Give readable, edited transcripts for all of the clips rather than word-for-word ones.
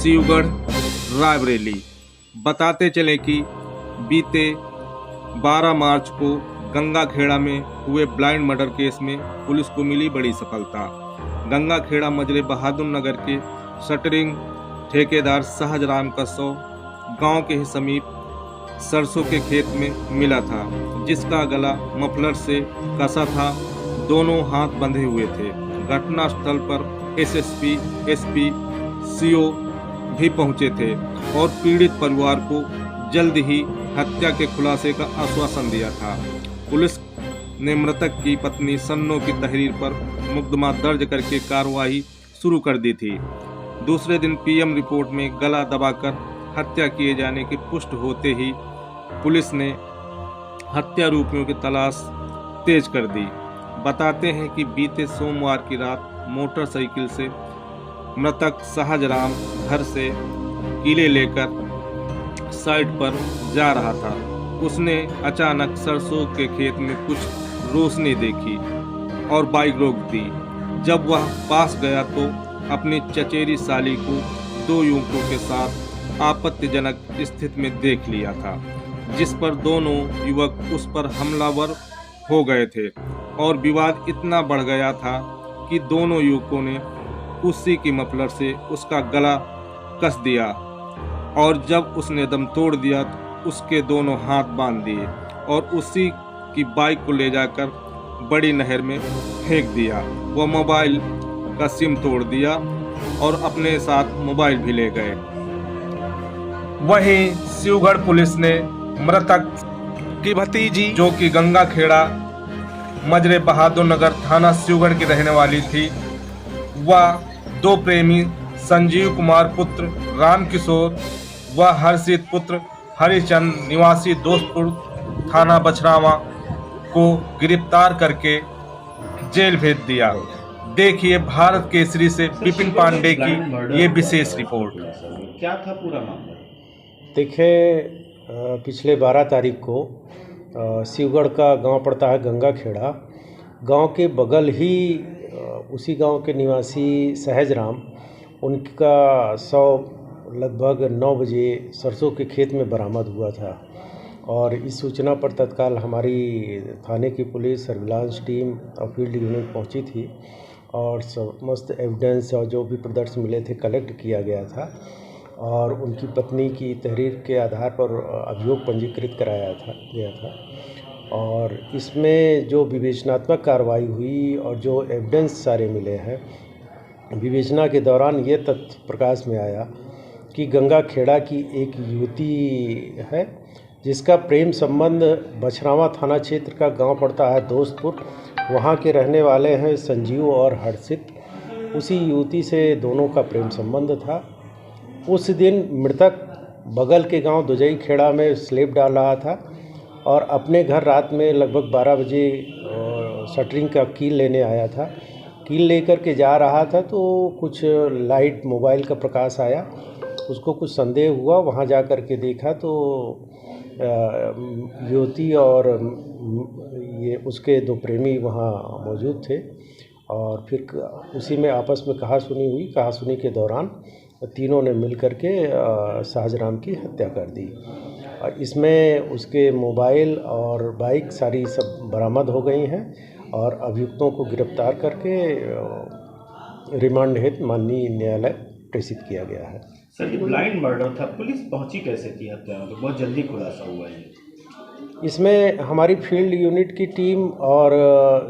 शिवगढ़ रायबरेली। बताते चले कि बीते 12 मार्च को गंगाखेड़ा में हुए ब्लाइंड मर्डर केस में पुलिस को मिली बड़ी सफलता। गंगाखेड़ा मजरे बहादुर नगर के शटरिंग ठेकेदार सहजराम का शव गांव के ही समीप सरसों के खेत में मिला था, जिसका गला मफलर से कसा था, दोनों हाथ बंधे हुए थे। घटनास्थल पर एसएसपी, एसपी, सीओ भी पहुंचे थे और पीड़ित परिवार को जल्द ही हत्या के खुलासे का आश्वासन दिया था। पुलिस ने मृतक की पत्नी सन्नो की तहरीर पर मुकदमा दर्ज करके कार्रवाई शुरू कर दी थी। दूसरे दिन पीएम रिपोर्ट में गला दबाकर हत्या किए जाने की पुष्टि होते ही पुलिस ने हत्या आरोपियों की तलाश तेज कर दी। बताते हैं कि बीते सोमवार की रात मोटरसाइकिल से मृतक सहजराम घर से कीले लेकर साइड पर जा रहा था। उसने अचानक सरसों के खेत में कुछ रोशनी देखी और बाइक रोक दी। जब वह पास गया तो अपनी चचेरी साली को 2 युवकों के साथ आपत्तिजनक स्थिति में देख लिया था, जिस पर दोनों युवक उस पर हमलावर हो गए थे और विवाद इतना बढ़ गया था कि दोनों युवकों ने उसी की मफलर से उसका गला कस दिया और जब उसने दम तोड़ दिया तो उसके दोनों हाथ बांध दिए और उसी की बाइक को ले जाकर बड़ी नहर में फेंक दिया। वह मोबाइल का सिम तोड़ दिया और अपने साथ मोबाइल भी ले गए। वहीं शिवगढ़ पुलिस ने मृतक की भतीजी, जो कि गंगाखेड़ा मजरे बहादुर नगर थाना शिवगढ़ की रहने वाली थी, वह 2 प्रेमी संजीव कुमार पुत्र रामकिशोर व हर्षित पुत्र हरिचंद निवासी दोस्तपुर थाना बछरावा को गिरफ्तार करके जेल भेज दिया। देखिए भारत केसरी से विपिन पांडे की ये विशेष रिपोर्ट। क्या था पूरा मामला? देखिए, पिछले 12 तारीख को शिवगढ़ का गांव पड़ता है गंगाखेड़ा। गांव के बगल ही उसी गांव के निवासी सहजराम, उनका शव लगभग 9 बजे सरसों के खेत में बरामद हुआ था और इस सूचना पर तत्काल हमारी थाने की पुलिस, सर्विलांस टीम और फील्ड यूनिट पहुंची थी और समस्त एविडेंस और जो भी प्रदर्शन मिले थे कलेक्ट किया गया था और उनकी पत्नी की तहरीर के आधार पर अभियोग पंजीकृत कराया गया था। और इसमें जो विवेचनात्मक कार्रवाई हुई और जो एविडेंस सारे मिले हैं, विवेचना के दौरान ये तथ्य प्रकाश में आया कि गंगाखेड़ा की एक युवती है जिसका प्रेम संबंध बछरावा थाना क्षेत्र का गांव पड़ता है दोस्तपुर, वहां के रहने वाले हैं संजीव और हर्षित। उसी युवती से दोनों का प्रेम संबंध था। उस दिन मृतक बगल के गांव दुजई खेड़ा में स्लेब डाल रहा था और अपने घर रात में लगभग 12 बजे शटरिंग का कील लेने आया था। कील लेकर के जा रहा था तो कुछ लाइट मोबाइल का प्रकाश आया, उसको कुछ संदेह हुआ। वहां जा कर के देखा तो युवती और ये उसके 2 प्रेमी वहां मौजूद थे और फिर उसी में आपस में कहासुनी हुई। कहासुनी के दौरान तीनों ने मिल कर के सहजराम की हत्या कर दी। इसमें उसके मोबाइल और बाइक सारी सब बरामद हो गई हैं और अभियुक्तों को गिरफ्तार करके रिमांड हेतु माननीय न्यायालय प्रेषित किया गया है। सर, ये ब्लाइंड मर्डर था, पुलिस पहुंची कैसे थी हत्या में? बहुत जल्दी खुलासा हुआ है। इसमें हमारी फील्ड यूनिट की टीम और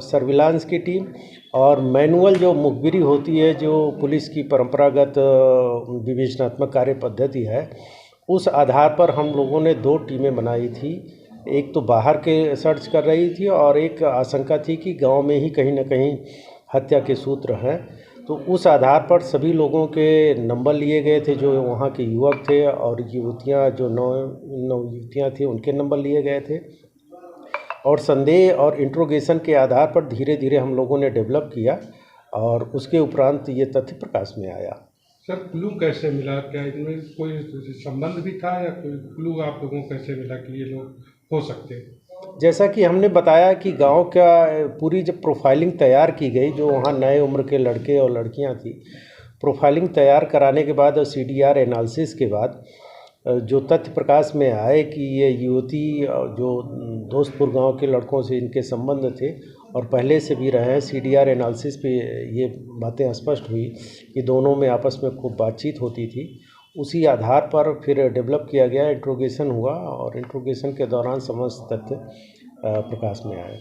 सर्विलांस की टीम और मैनुअल जो मुखबिरी होती है, जो पुलिस की परंपरागत विवेचनात्मक कार्य पद्धति है, उस आधार पर हम लोगों ने 2 टीमें बनाई थी। एक तो बाहर के सर्च कर रही थी और एक आशंका थी कि गांव में ही कहीं न कहीं हत्या के सूत्र हैं। तो उस आधार पर सभी लोगों के नंबर लिए गए थे, जो वहाँ के युवक थे और युवतियाँ जो 9 युवतियाँ थी उनके नंबर लिए गए थे और संदेह और इंट्रोगेशन के आधार पर धीरे धीरे हम लोगों ने डेवलप किया और उसके उपरांत ये तथ्य प्रकाश में आया। सर, क्लू कैसे मिला? क्या इनमें कोई संबंध भी था या कोई क्लू आप लोगों को कैसे मिला कि ये लोग हो सकते हैं? जैसा कि हमने बताया कि गांव का पूरी जब प्रोफाइलिंग तैयार की गई, जो वहाँ नए उम्र के लड़के और लड़कियां थी, प्रोफाइलिंग तैयार कराने के बाद और CDR एनालिसिस के बाद जो तथ्य प्रकाश में आए कि ये युवती जो दोस्तपुर गांव के लड़कों से इनके संबंध थे और पहले से भी रहे हैं। CDR एनालिसिस पे ये बातें स्पष्ट हुई कि दोनों में आपस में खूब बातचीत होती थी। उसी आधार पर फिर डेवलप किया गया, इंट्रोगेशन हुआ और इंट्रोगेशन के दौरान समस्त तथ्य प्रकाश में आए।